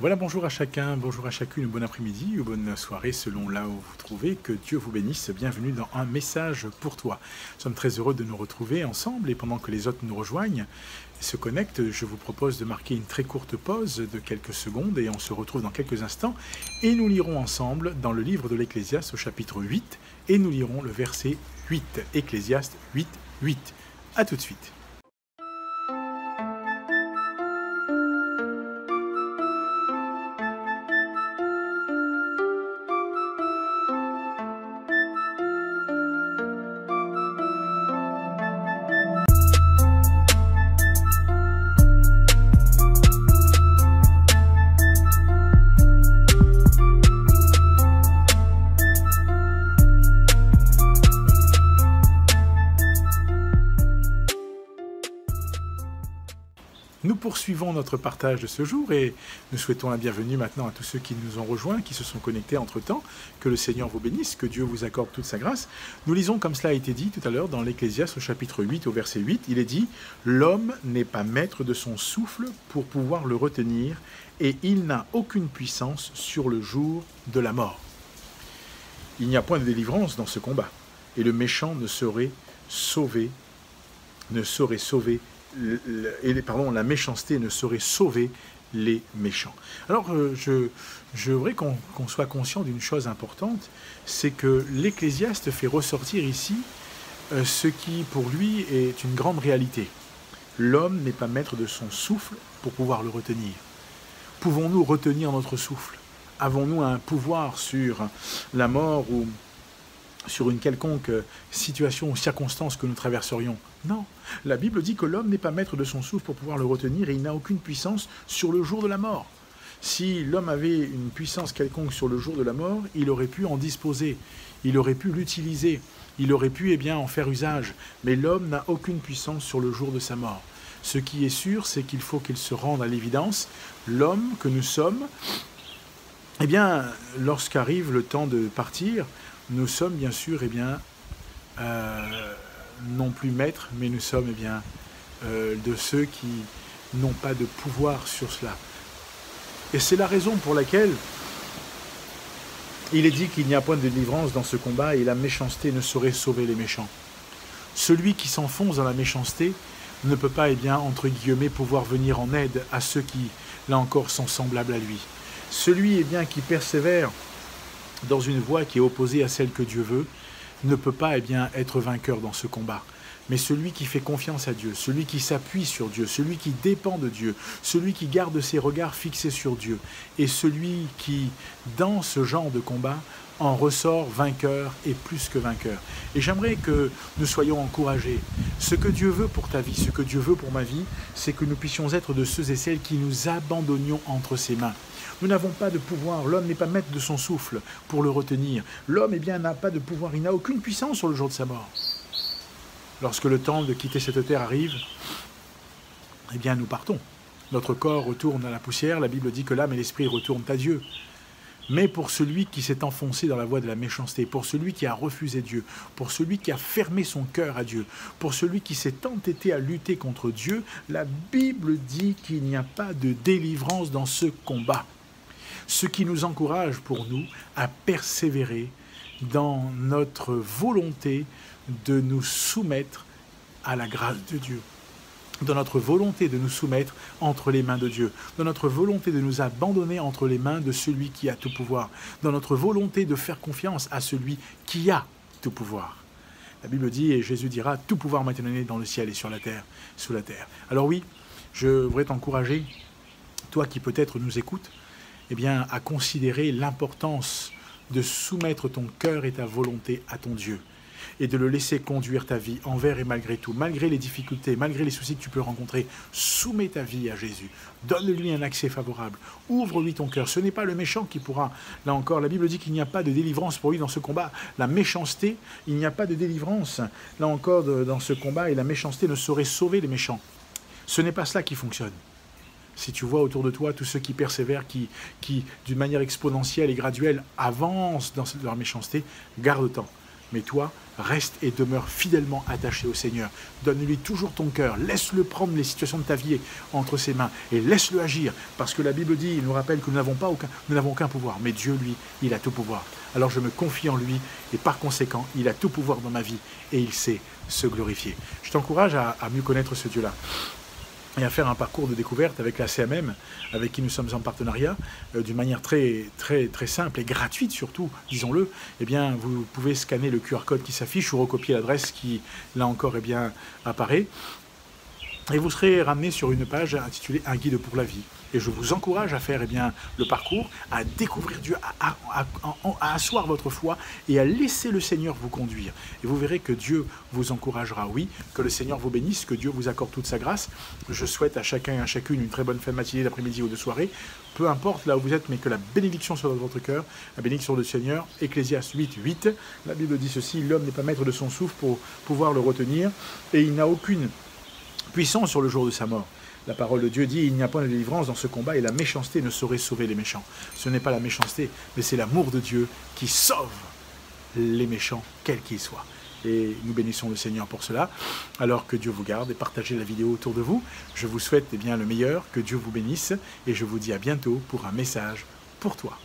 Voilà, bonjour à chacun, bonjour à chacune, bon après-midi ou bonne soirée selon là où vous vous trouvez. Que Dieu vous bénisse, bienvenue dans un message pour toi. Nous sommes très heureux de nous retrouver ensemble et pendant que les autres nous rejoignent et se connectent, je vous propose de marquer une très courte pause de quelques secondes et on se retrouve dans quelques instants et nous lirons ensemble dans le livre de l'Ecclésiaste au chapitre 8 et nous lirons le verset 8, Ecclésiaste 8, 8. A tout de suite. Nous poursuivons notre partage de ce jour et nous souhaitons la bienvenue maintenant à tous ceux qui nous ont rejoints, qui se sont connectés entre-temps. Que le Seigneur vous bénisse, que Dieu vous accorde toute sa grâce. Nous lisons comme cela a été dit tout à l'heure dans l'Ecclésiaste au chapitre 8 au verset 8. Il est dit « L'homme n'est pas maître de son souffle pour pouvoir le retenir et il n'a aucune puissance sur le jour de la mort. » Il n'y a point de délivrance dans ce combat et le méchant ne saurait sauver la méchanceté ne saurait sauver les méchants. Alors, je voudrais qu'on soit conscient d'une chose importante, c'est que l'Ecclésiaste fait ressortir ici ce qui, pour lui, est une grande réalité. L'homme n'est pas maître de son souffle pour pouvoir le retenir. Pouvons-nous retenir notre souffle? Avons-nous un pouvoir sur la mort ou sur une quelconque situation ou circonstance que nous traverserions? Non. La Bible dit que l'homme n'est pas maître de son souffle pour pouvoir le retenir et il n'a aucune puissance sur le jour de la mort. Si l'homme avait une puissance quelconque sur le jour de la mort, il aurait pu en disposer, il aurait pu l'utiliser, il aurait pu en faire usage. Mais l'homme n'a aucune puissance sur le jour de sa mort. Ce qui est sûr, c'est qu'il faut qu'il se rende à l'évidence. L'homme que nous sommes, lorsqu'arrive le temps de partir, nous sommes bien sûr, non plus maîtres, mais nous sommes de ceux qui n'ont pas de pouvoir sur cela. Et c'est la raison pour laquelle il est dit qu'il n'y a point de délivrance dans ce combat et la méchanceté ne saurait sauver les méchants. Celui qui s'enfonce dans la méchanceté ne peut pas, entre guillemets, pouvoir venir en aide à ceux qui, là encore, sont semblables à lui. Celui, qui persévère dans une voie qui est opposée à celle que Dieu veut, ne peut pas être vainqueur dans ce combat. Mais celui qui fait confiance à Dieu, celui qui s'appuie sur Dieu, celui qui dépend de Dieu, celui qui garde ses regards fixés sur Dieu, et celui qui, dans ce genre de combat, en ressort vainqueur et plus que vainqueur. Et j'aimerais que nous soyons encouragés. Ce que Dieu veut pour ta vie, ce que Dieu veut pour ma vie, c'est que nous puissions être de ceux et celles qui nous abandonnions entre ses mains. Nous n'avons pas de pouvoir, l'homme n'est pas maître de son souffle pour le retenir. L'homme, n'a pas de pouvoir, il n'a aucune puissance sur le jour de sa mort. Lorsque le temps de quitter cette terre arrive, nous partons. Notre corps retourne à la poussière, la Bible dit que l'âme et l'esprit retournent à Dieu. Mais pour celui qui s'est enfoncé dans la voie de la méchanceté, pour celui qui a refusé Dieu, pour celui qui a fermé son cœur à Dieu, pour celui qui s'est entêté à lutter contre Dieu, la Bible dit qu'il n'y a pas de délivrance dans ce combat. Ce qui nous encourage pour nous à persévérer dans notre volonté de nous soumettre à la grâce de Dieu, dans notre volonté de nous soumettre entre les mains de Dieu, dans notre volonté de nous abandonner entre les mains de celui qui a tout pouvoir, dans notre volonté de faire confiance à celui qui a tout pouvoir. La Bible dit, et Jésus dira, tout pouvoir m'a été donné dans le ciel et sur la terre, sous la terre. Alors oui, je voudrais t'encourager, toi qui peut-être nous écoutes, à considérer l'importance de soumettre ton cœur et ta volonté à ton Dieu. et de le laisser conduire ta vie envers et malgré tout, malgré les difficultés, malgré les soucis que tu peux rencontrer. Soumets ta vie à Jésus. Donne-lui un accès favorable. Ouvre-lui ton cœur. Ce n'est pas le méchant qui pourra. Là encore, la Bible dit qu'il n'y a pas de délivrance pour lui dans ce combat. La méchanceté, il n'y a pas de délivrance. Là encore, dans ce combat, et la méchanceté ne saurait sauver les méchants. Ce n'est pas cela qui fonctionne. Si tu vois autour de toi tous ceux qui persévèrent, qui d'une manière exponentielle et graduelle, avancent dans leur méchanceté, garde-t'en. Mais toi, reste et demeure fidèlement attaché au Seigneur. Donne-lui toujours ton cœur. Laisse-le prendre les situations de ta vie entre ses mains et laisse-le agir. Parce que la Bible dit, il nous rappelle que nous n'avons aucun pouvoir. Mais Dieu, lui, il a tout pouvoir. Alors je me confie en lui et par conséquent, il a tout pouvoir dans ma vie et il sait se glorifier. Je t'encourage à mieux connaître ce Dieu-là et à faire un parcours de découverte avec la CMM, avec qui nous sommes en partenariat, d'une manière très, très, très simple et gratuite surtout, disons-le. Eh bien, vous pouvez scanner le QR code qui s'affiche ou recopier l'adresse qui, là encore, eh bien, apparaît. Et vous serez ramené sur une page intitulée « Un guide pour la vie ». Et je vous encourage à faire eh bien, le parcours, à découvrir Dieu, à asseoir votre foi et à laisser le Seigneur vous conduire. Et vous verrez que Dieu vous encouragera, oui, que le Seigneur vous bénisse, que Dieu vous accorde toute sa grâce. Je souhaite à chacun et à chacune une très bonne fin de matinée, d'après-midi ou de soirée. Peu importe là où vous êtes, mais que la bénédiction soit dans votre cœur, la bénédiction du Seigneur. Ecclésiaste 8, la Bible dit ceci, l'homme n'est pas maître de son souffle pour pouvoir le retenir, et il n'a aucune puissance sur le jour de sa mort. La parole de Dieu dit, il n'y a pas de délivrance dans ce combat et la méchanceté ne saurait sauver les méchants. Ce n'est pas la méchanceté, mais c'est l'amour de Dieu qui sauve les méchants, quels qu'ils soient. Et nous bénissons le Seigneur pour cela. Alors que Dieu vous garde et partagez la vidéo autour de vous. Je vous souhaite eh bien, le meilleur, que Dieu vous bénisse et je vous dis à bientôt pour un message pour toi.